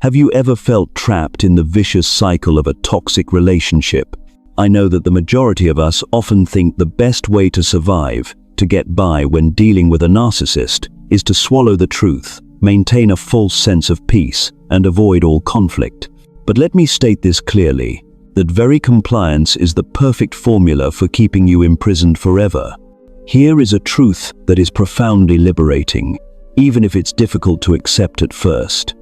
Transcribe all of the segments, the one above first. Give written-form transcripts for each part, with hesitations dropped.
Have you ever felt trapped in the vicious cycle of a toxic relationship? I know that the majority of us often think the best way to survive, to get by when dealing with a narcissist, is to swallow the truth, maintain a false sense of peace, and avoid all conflict. But let me state this clearly, that very compliance is the perfect formula for keeping you imprisoned forever. Here is a truth that is profoundly liberating, even if it's difficult to accept at first.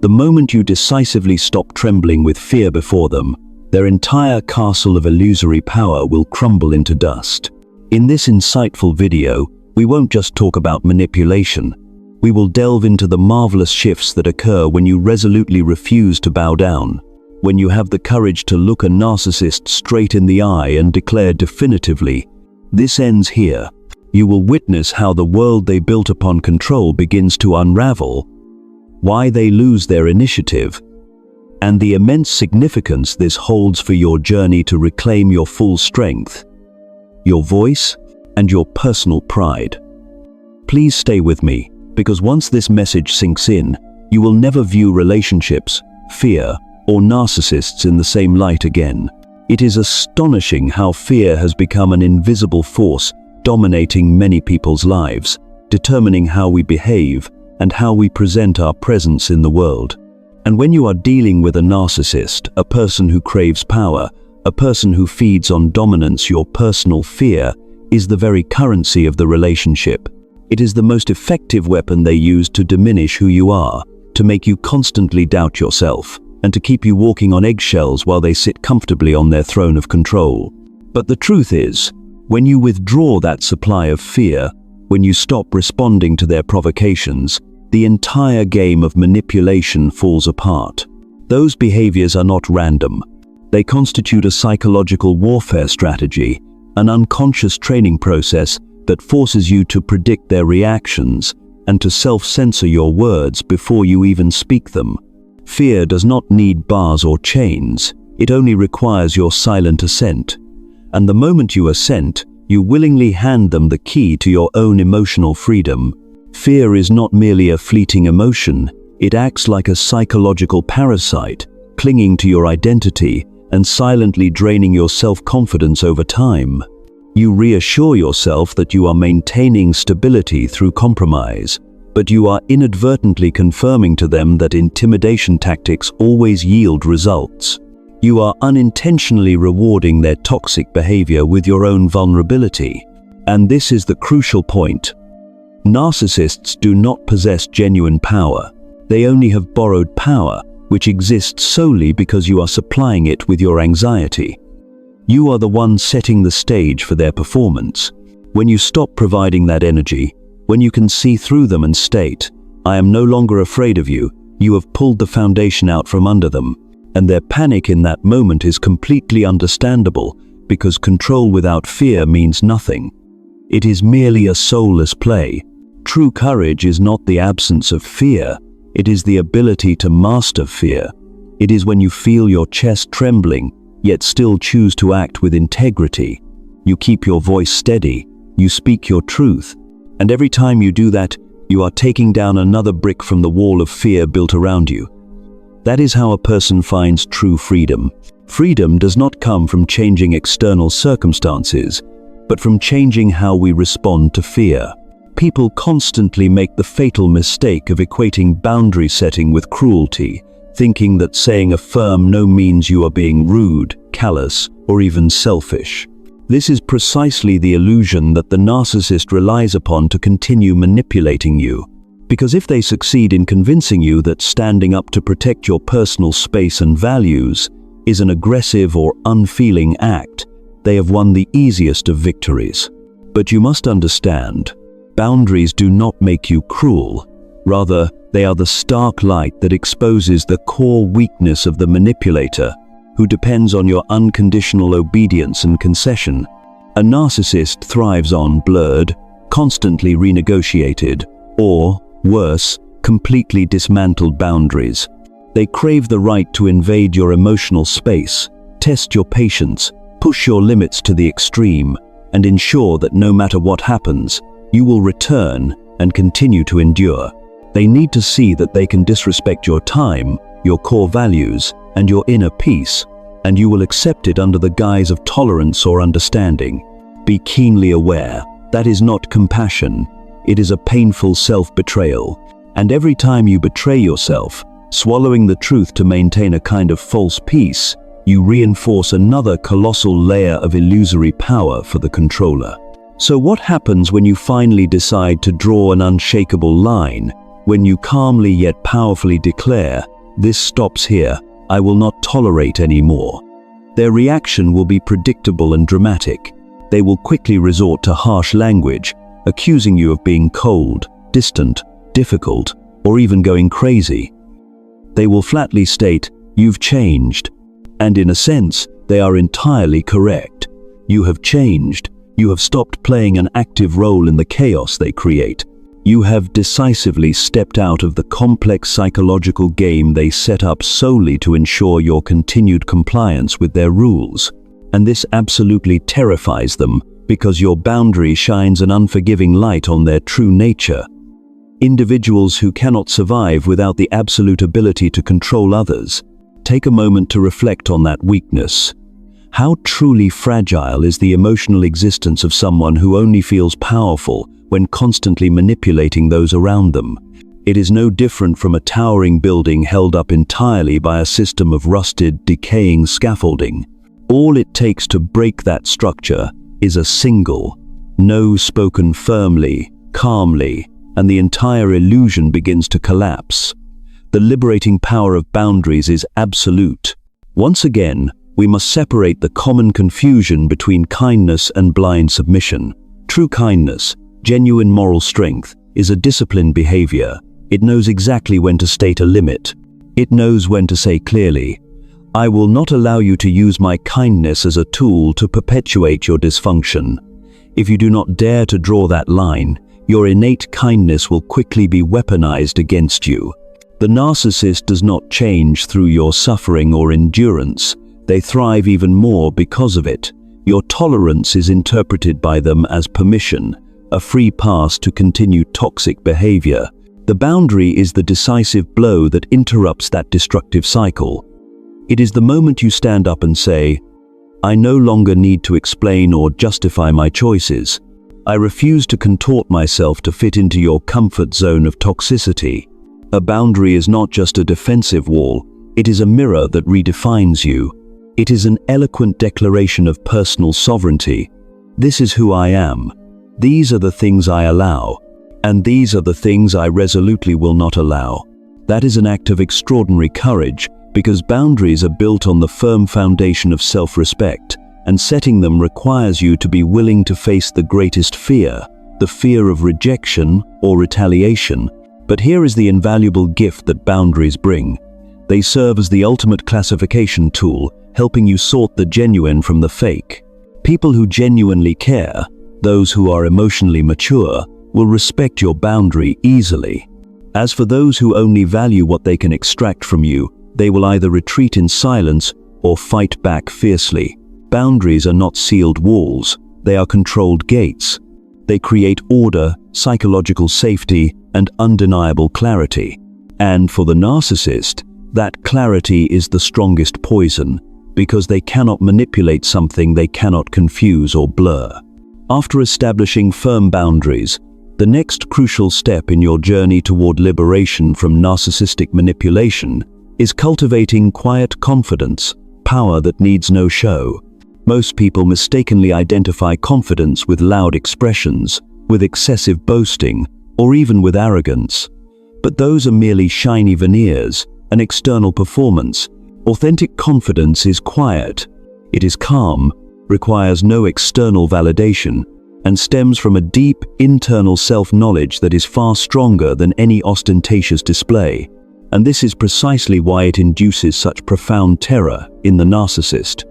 The moment you decisively stop trembling with fear before them, their entire castle of illusory power will crumble into dust. In this insightful video, we won't just talk about manipulation. We will delve into the marvelous shifts that occur when you resolutely refuse to bow down, when you have the courage to look a narcissist straight in the eye and declare definitively, "This ends here." You will witness how the world they built upon control begins to unravel, why they lose their initiative, and the immense significance this holds for your journey to reclaim your full strength, your voice, and your personal pride. Please stay with me, because once this message sinks in, you will never view relationships, fear, or narcissists in the same light again. It is astonishing how fear has become an invisible force dominating many people's lives, determining how we behave and how we present our presence in the world. And when you are dealing with a narcissist, a person who craves power, a person who feeds on dominance, your personal fear is the very currency of the relationship. It is the most effective weapon they use to diminish who you are, to make you constantly doubt yourself, and to keep you walking on eggshells while they sit comfortably on their throne of control. But the truth is, when you withdraw that supply of fear, when you stop responding to their provocations, the entire game of manipulation falls apart. Those behaviors are not random. They constitute a psychological warfare strategy, an unconscious training process that forces you to predict their reactions and to self-censor your words before you even speak them. Fear does not need bars or chains. It only requires your silent assent. And the moment you assent, you willingly hand them the key to your own emotional freedom. Fear is not merely a fleeting emotion. It acts like a psychological parasite, clinging to your identity and silently draining your self-confidence over time. You reassure yourself that you are maintaining stability through compromise, but you are inadvertently confirming to them that intimidation tactics always yield results. You are unintentionally rewarding their toxic behavior with your own vulnerability. And this is the crucial point. Narcissists do not possess genuine power. They only have borrowed power, which exists solely because you are supplying it with your anxiety. You are the one setting the stage for their performance. When you stop providing that energy, when you can see through them and state, "I am no longer afraid of you," you have pulled the foundation out from under them. And their panic in that moment is completely understandable, because control without fear means nothing. It is merely a soulless play. True courage is not the absence of fear, it is the ability to master fear. It is when you feel your chest trembling, yet still choose to act with integrity. You keep your voice steady, you speak your truth, and every time you do that, you are taking down another brick from the wall of fear built around you. That is how a person finds true freedom. Freedom does not come from changing external circumstances, but from changing how we respond to fear. People constantly make the fatal mistake of equating boundary setting with cruelty, thinking that saying a firm no means you are being rude, callous, or even selfish. This is precisely the illusion that the narcissist relies upon to continue manipulating you. Because if they succeed in convincing you that standing up to protect your personal space and values is an aggressive or unfeeling act, they have won the easiest of victories. But you must understand, boundaries do not make you cruel. Rather, they are the stark light that exposes the core weakness of the manipulator, who depends on your unconditional obedience and concession. A narcissist thrives on blurred, constantly renegotiated, or, worse, completely dismantled boundaries. They crave the right to invade your emotional space, test your patience, push your limits to the extreme, and ensure that no matter what happens, you will return and continue to endure. They need to see that they can disrespect your time, your core values, and your inner peace, and you will accept it under the guise of tolerance or understanding. Be keenly aware, that is not compassion. It is a painful self-betrayal. And every time you betray yourself, swallowing the truth to maintain a kind of false peace, you reinforce another colossal layer of illusory power for the controller. So what happens when you finally decide to draw an unshakable line, when you calmly yet powerfully declare, "This stops here, I will not tolerate anymore"? Their reaction will be predictable and dramatic. They will quickly resort to harsh language, accusing you of being cold, distant, difficult, or even going crazy. They will flatly state, "You've changed." And in a sense, they are entirely correct. You have changed. You have stopped playing an active role in the chaos they create. You have decisively stepped out of the complex psychological game they set up solely to ensure your continued compliance with their rules. And this absolutely terrifies them, because your boundary shines an unforgiving light on their true nature. Individuals who cannot survive without the absolute ability to control others. Take a moment to reflect on that weakness. How truly fragile is the emotional existence of someone who only feels powerful when constantly manipulating those around them? It is no different from a towering building held up entirely by a system of rusted, decaying scaffolding. All it takes to break that structure is a single no spoken firmly, calmly, and the entire illusion begins to collapse. The liberating power of boundaries is absolute. Once again, we must separate the common confusion between kindness and blind submission. True kindness, genuine moral strength, is a disciplined behavior. It knows exactly when to state a limit. It knows when to say clearly, "I will not allow you to use my kindness as a tool to perpetuate your dysfunction." If you do not dare to draw that line, your innate kindness will quickly be weaponized against you. The narcissist does not change through your suffering or endurance. They thrive even more because of it. Your tolerance is interpreted by them as permission, a free pass to continue toxic behavior. The boundary is the decisive blow that interrupts that destructive cycle. It is the moment you stand up and say, "I no longer need to explain or justify my choices. I refuse to contort myself to fit into your comfort zone of toxicity." A boundary is not just a defensive wall, it is a mirror that redefines you. It is an eloquent declaration of personal sovereignty. This is who I am. These are the things I allow, and these are the things I resolutely will not allow. That is an act of extraordinary courage, because boundaries are built on the firm foundation of self-respect, and setting them requires you to be willing to face the greatest fear, the fear of rejection or retaliation. But here is the invaluable gift that boundaries bring. They serve as the ultimate classification tool, helping you sort the genuine from the fake. People who genuinely care, those who are emotionally mature, will respect your boundary easily. As for those who only value what they can extract from you, they will either retreat in silence or fight back fiercely. Boundaries are not sealed walls, they are controlled gates. They create order, psychological safety, and undeniable clarity. And for the narcissist, that clarity is the strongest poison, because they cannot manipulate something they cannot confuse or blur. After establishing firm boundaries, the next crucial step in your journey toward liberation from narcissistic manipulation is cultivating quiet confidence, power that needs no show. Most people mistakenly identify confidence with loud expressions, with excessive boasting, or even with arrogance. But those are merely shiny veneers, an external performance. Authentic confidence is quiet. It is calm, requires no external validation, and stems from a deep, internal self-knowledge that is far stronger than any ostentatious display. And this is precisely why it induces such profound terror in the narcissist.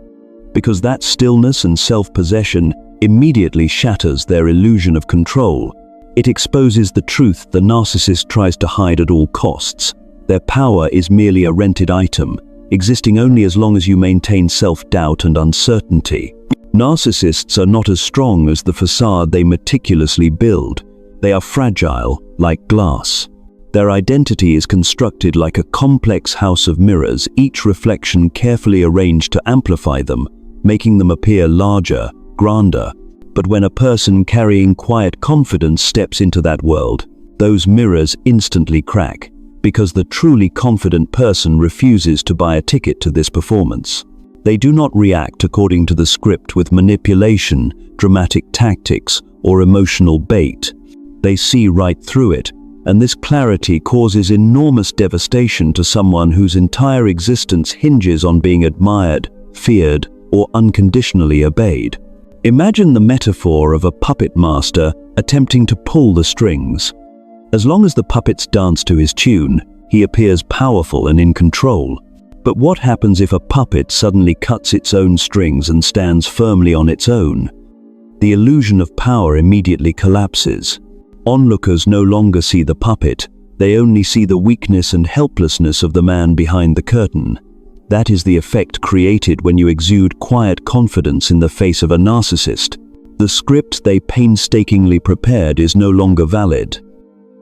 Because that stillness and self-possession immediately shatters their illusion of control. It exposes the truth the narcissist tries to hide at all costs. Their power is merely a rented item, existing only as long as you maintain self-doubt and uncertainty. Narcissists are not as strong as the facade they meticulously build. They are fragile, like glass. Their identity is constructed like a complex house of mirrors, each reflection carefully arranged to amplify them, making them appear larger, grander. But when a person carrying quiet confidence steps into that world, those mirrors instantly crack, because the truly confident person refuses to buy a ticket to this performance. They do not react according to the script with manipulation, dramatic tactics, or emotional bait. They see right through it, and this clarity causes enormous devastation to someone whose entire existence hinges on being admired, feared, or unconditionally obeyed. Imagine the metaphor of a puppet master attempting to pull the strings. As long as the puppets dance to his tune, he appears powerful and in control. But what happens if a puppet suddenly cuts its own strings and stands firmly on its own? The illusion of power immediately collapses. Onlookers no longer see the puppet, they only see the weakness and helplessness of the man behind the curtain. That is the effect created when you exude quiet confidence in the face of a narcissist. The script they painstakingly prepared is no longer valid.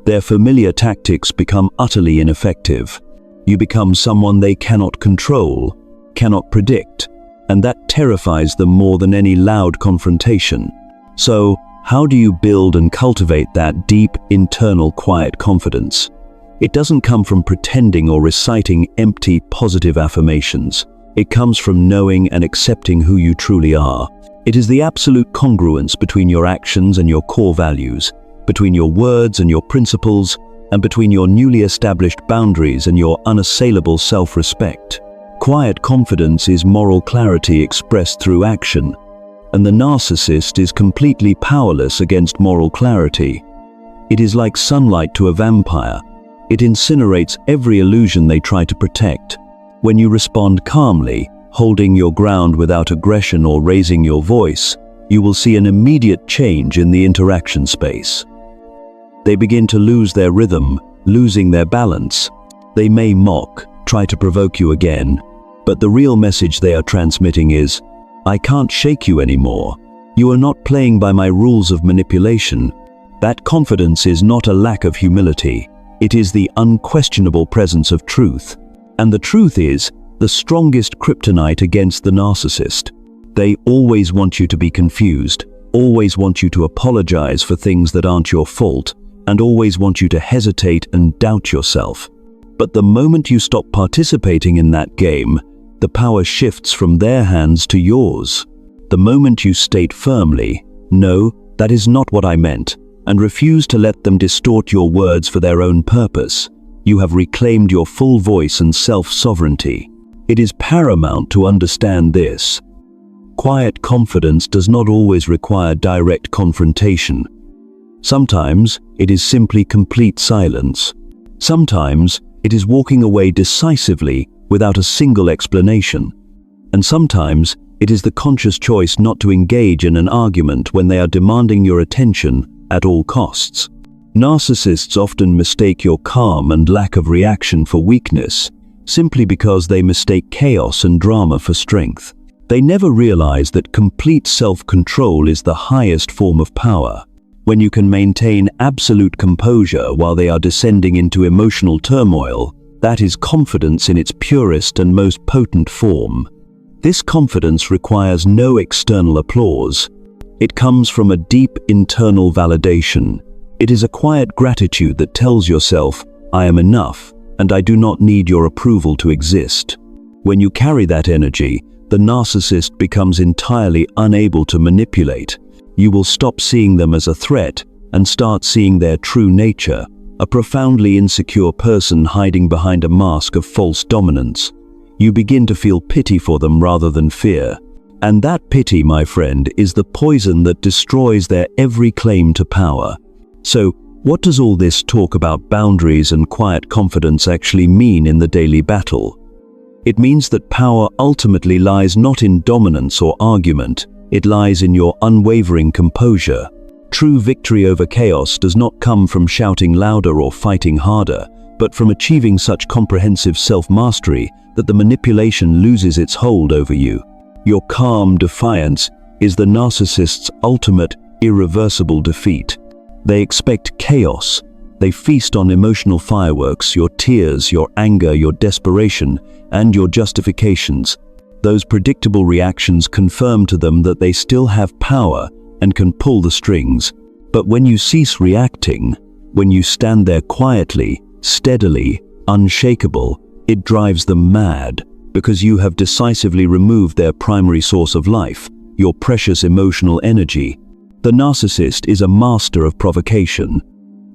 Their familiar tactics become utterly ineffective. You become someone they cannot control, cannot predict, and that terrifies them more than any loud confrontation. So, how do you build and cultivate that deep, internal, quiet confidence? It doesn't come from pretending or reciting empty, positive affirmations. It comes from knowing and accepting who you truly are. It is the absolute congruence between your actions and your core values, between your words and your principles, and between your newly established boundaries and your unassailable self-respect. Quiet confidence is moral clarity expressed through action, and the narcissist is completely powerless against moral clarity. It is like sunlight to a vampire. It incinerates every illusion they try to protect. When you respond calmly, holding your ground without aggression or raising your voice, you will see an immediate change in the interaction space. They begin to lose their rhythm, losing their balance. They may mock, try to provoke you again, but the real message they are transmitting is, I can't shake you anymore. You are not playing by my rules of manipulation. That confidence is not a lack of humility. It is the unquestionable presence of truth. And the truth is the strongest kryptonite against the narcissist. They always want you to be confused, always want you to apologize for things that aren't your fault, and always want you to hesitate and doubt yourself. But the moment you stop participating in that game, the power shifts from their hands to yours. The moment you state firmly, no, that is not what I meant, and refuse to let them distort your words for their own purpose, you have reclaimed your full voice and self-sovereignty. It is paramount to understand this. Quiet confidence does not always require direct confrontation. Sometimes it is simply complete silence. Sometimes it is walking away decisively without a single explanation. And sometimes it is the conscious choice not to engage in an argument when they are demanding your attention at all costs. Narcissists often mistake your calm and lack of reaction for weakness, simply because they mistake chaos and drama for strength. They never realize that complete self-control is the highest form of power. When you can maintain absolute composure while they are descending into emotional turmoil, that is confidence in its purest and most potent form. This confidence requires no external applause. It comes from a deep internal validation. It is a quiet gratitude that tells yourself, I am enough, and I do not need your approval to exist. When you carry that energy, the narcissist becomes entirely unable to manipulate. You will stop seeing them as a threat and start seeing their true nature, a profoundly insecure person hiding behind a mask of false dominance. You begin to feel pity for them rather than fear. And that pity, my friend, is the poison that destroys their every claim to power. So, what does all this talk about boundaries and quiet confidence actually mean in the daily battle? It means that power ultimately lies not in dominance or argument, it lies in your unwavering composure. True victory over chaos does not come from shouting louder or fighting harder, but from achieving such comprehensive self-mastery that the manipulation loses its hold over you. Your calm defiance is the narcissist's ultimate, irreversible defeat. They expect chaos, They feast on emotional fireworks, your tears, your anger, your desperation, and your justifications. Those predictable reactions confirm to them that they still have power and can pull the strings. But when you cease reacting, when you stand there quietly, steadily, unshakable, it drives them mad, because you have decisively removed their primary source of life, your precious emotional energy. The narcissist is a master of provocation.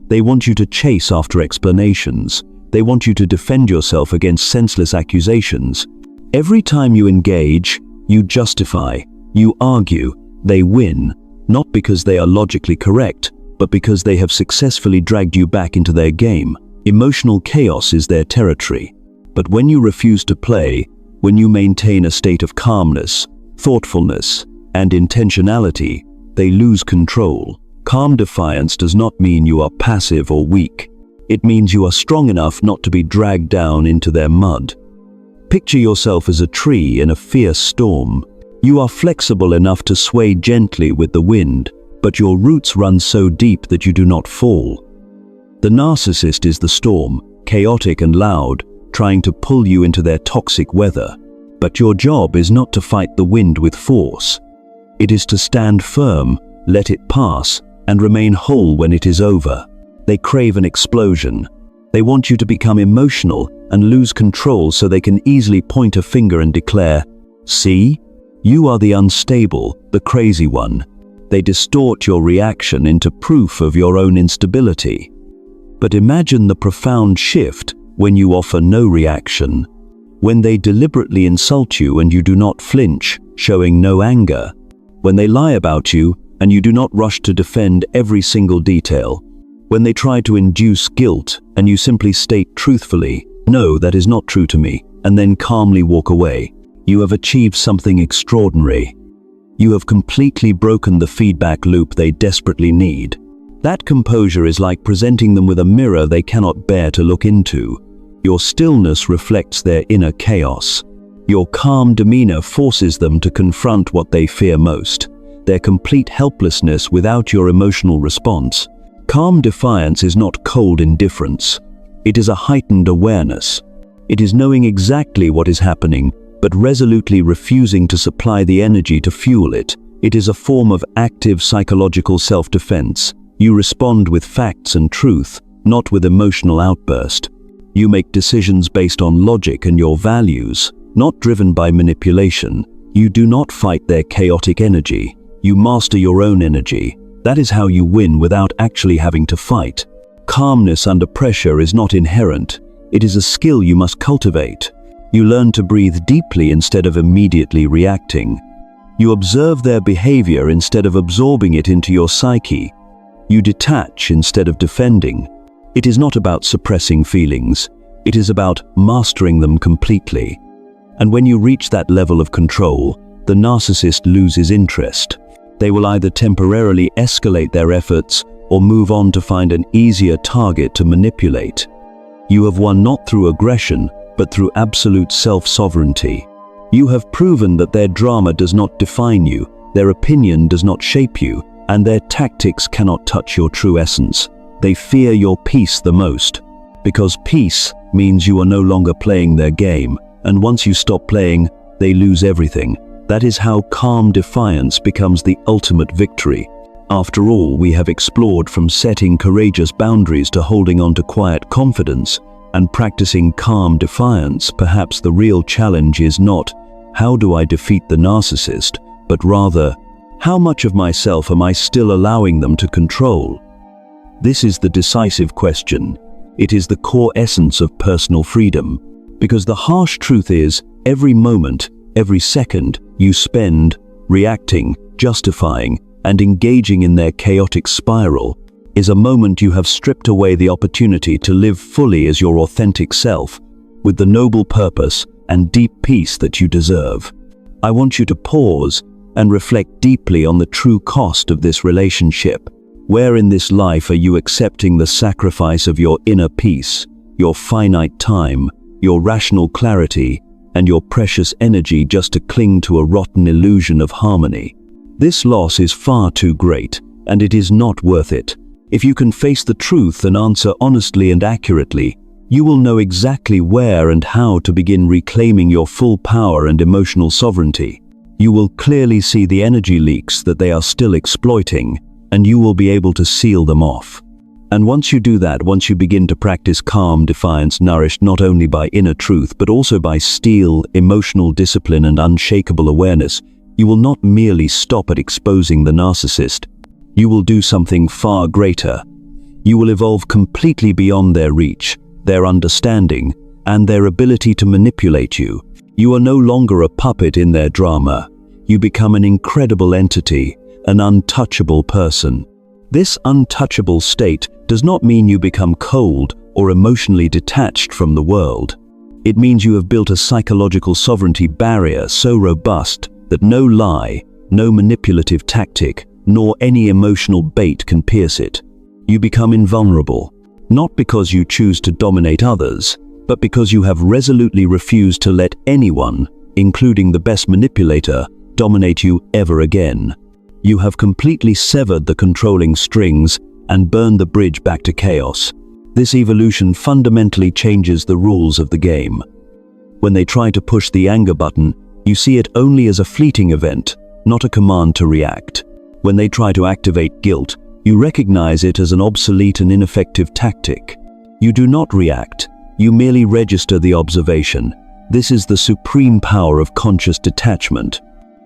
They want you to chase after explanations. They want you to defend yourself against senseless accusations. Every time you engage, you justify, you argue, they win, not because they are logically correct, but because they have successfully dragged you back into their game. Emotional chaos is their territory. But when you refuse to play, when you maintain a state of calmness, thoughtfulness, and intentionality, they lose control. Calm defiance does not mean you are passive or weak. It means you are strong enough not to be dragged down into their mud. Picture yourself as a tree in a fierce storm. You are flexible enough to sway gently with the wind, but your roots run so deep that you do not fall. The narcissist is the storm, chaotic and loud, trying to pull you into their toxic weather. But your job is not to fight the wind with force. It is to stand firm, let it pass, and remain whole when it is over. They crave an explosion. They want you to become emotional and lose control so they can easily point a finger and declare, "See? You are the unstable, the crazy one." They distort your reaction into proof of your own instability. But imagine the profound shift when you offer no reaction. When they deliberately insult you and you do not flinch, showing no anger. When they lie about you and you do not rush to defend every single detail. When they try to induce guilt and you simply state truthfully, "No, that is not true to me," and then calmly walk away. You have achieved something extraordinary. You have completely broken the feedback loop they desperately need. That composure is like presenting them with a mirror they cannot bear to look into. Your stillness reflects their inner chaos. Your calm demeanor forces them to confront what they fear most, their complete helplessness without your emotional response. Calm defiance is not cold indifference. It is a heightened awareness. It is knowing exactly what is happening, but resolutely refusing to supply the energy to fuel it. It is a form of active psychological self-defense. You respond with facts and truth, not with emotional outburst. You make decisions based on logic and your values, not driven by manipulation. You do not fight their chaotic energy. You master your own energy. That is how you win without actually having to fight. Calmness under pressure is not inherent. It is a skill you must cultivate. You learn to breathe deeply instead of immediately reacting. You observe their behavior instead of absorbing it into your psyche. You detach instead of defending. It is not about suppressing feelings. It is about mastering them completely. And when you reach that level of control, the narcissist loses interest. They will either temporarily escalate their efforts or move on to find an easier target to manipulate. You have won not through aggression, but through absolute self-sovereignty. You have proven that their drama does not define you, their opinion does not shape you, and their tactics cannot touch your true essence. They fear your peace the most, because peace means you are no longer playing their game, and once you stop playing, they lose everything. That is how calm defiance becomes the ultimate victory. After all, we have explored from setting courageous boundaries to holding on to quiet confidence and practicing calm defiance. Perhaps the real challenge is not, how do I defeat the narcissist, but rather, how much of myself am I still allowing them to control? This is the decisive question. It is the core essence of personal freedom. Because the harsh truth is, every moment, every second you spend reacting, justifying, and engaging in their chaotic spiral is a moment you have stripped away the opportunity to live fully as your authentic self, with the noble purpose and deep peace that you deserve. I want you to pause and reflect deeply on the true cost of this relationship. Where in this life are you accepting the sacrifice of your inner peace, your finite time, your rational clarity, and your precious energy just to cling to a rotten illusion of harmony? This loss is far too great, and it is not worth it. If you can face the truth and answer honestly and accurately, you will know exactly where and how to begin reclaiming your full power and emotional sovereignty. You will clearly see the energy leaks that they are still exploiting, and you will be able to seal them off. And once you do that, once you begin to practice calm defiance nourished not only by inner truth but also by steel, emotional discipline and unshakable awareness, you will not merely stop at exposing the narcissist. You will do something far greater. You will evolve completely beyond their reach, their understanding, and their ability to manipulate you. You are no longer a puppet in their drama. You become an incredible entity, an untouchable person. This untouchable state does not mean you become cold or emotionally detached from the world. It means you have built a psychological sovereignty barrier so robust that no lie, no manipulative tactic, nor any emotional bait can pierce it. You become invulnerable, not because you choose to dominate others, but because you have resolutely refused to let anyone, including the best manipulator, dominate you ever again. You have completely severed the controlling strings and burned the bridge back to chaos. This evolution fundamentally changes the rules of the game. When they try to push the anger button, you see it only as a fleeting event, not a command to react. When they try to activate guilt, you recognize it as an obsolete and ineffective tactic. You do not react, you merely register the observation. This is the supreme power of conscious detachment.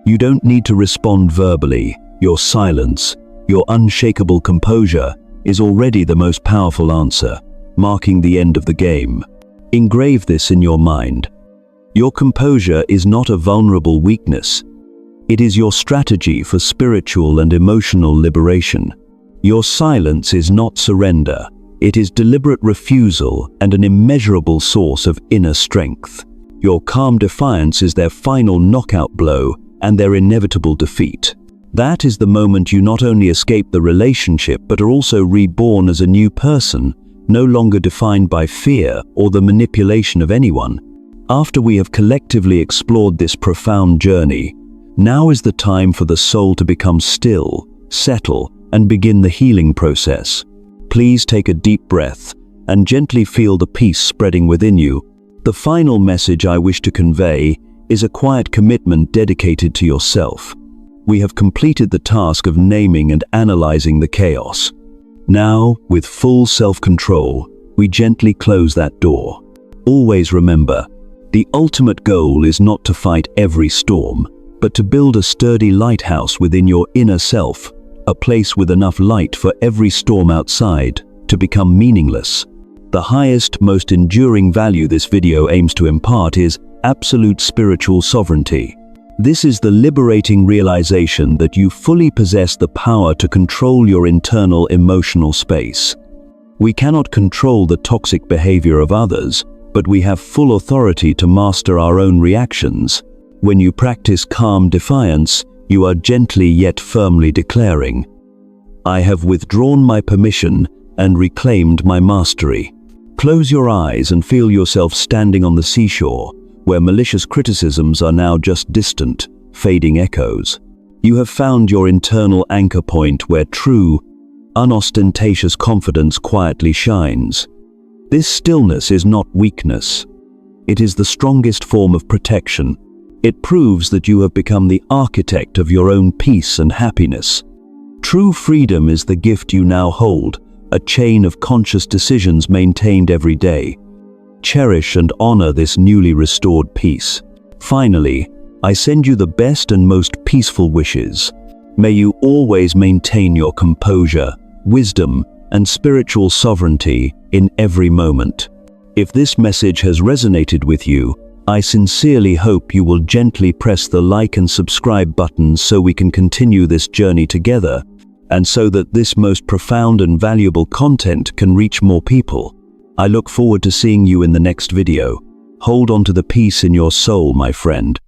You don't need to respond verbally. Your silence, your unshakable composure, is already the most powerful answer, marking the end of the game. Engrave this in your mind. Your composure is not a vulnerable weakness. It is your strategy for spiritual and emotional liberation. Your silence is not surrender. It is deliberate refusal and an immeasurable source of inner strength. Your calm defiance is their final knockout blow and their inevitable defeat. That is the moment you not only escape the relationship but are also reborn as a new person, no longer defined by fear or the manipulation of anyone. After we have collectively explored this profound journey, now is the time for the soul to become still, settle, and begin the healing process. Please take a deep breath and gently feel the peace spreading within you. The final message I wish to convey is a quiet commitment dedicated to yourself. We have completed the task of naming and analyzing the chaos. Now, with full self-control, we gently close that door. Always remember, the ultimate goal is not to fight every storm, but to build a sturdy lighthouse within your inner self, a place with enough light for every storm outside to become meaningless. The highest, most enduring value this video aims to impart is absolute spiritual sovereignty. This is the liberating realization that you fully possess the power to control your internal emotional space. We cannot control the toxic behavior of others, but we have full authority to master our own reactions. When you practice calm defiance, you are gently yet firmly declaring, "I have withdrawn my permission and reclaimed my mastery." Close your eyes and feel yourself standing on the seashore, where malicious criticisms are now just distant, fading echoes. You have found your internal anchor point where true, unostentatious confidence quietly shines. This stillness is not weakness. It is the strongest form of protection. It proves that you have become the architect of your own peace and happiness. True freedom is the gift you now hold, a chain of conscious decisions maintained every day. Cherish and honor this newly restored peace. Finally, I send you the best and most peaceful wishes. May you always maintain your composure, wisdom, and spiritual sovereignty in every moment. If this message has resonated with you, I sincerely hope you will gently press the like and subscribe buttons so we can continue this journey together, and so that this most profound and valuable content can reach more people. I look forward to seeing you in the next video. Hold on to the peace in your soul, my friend.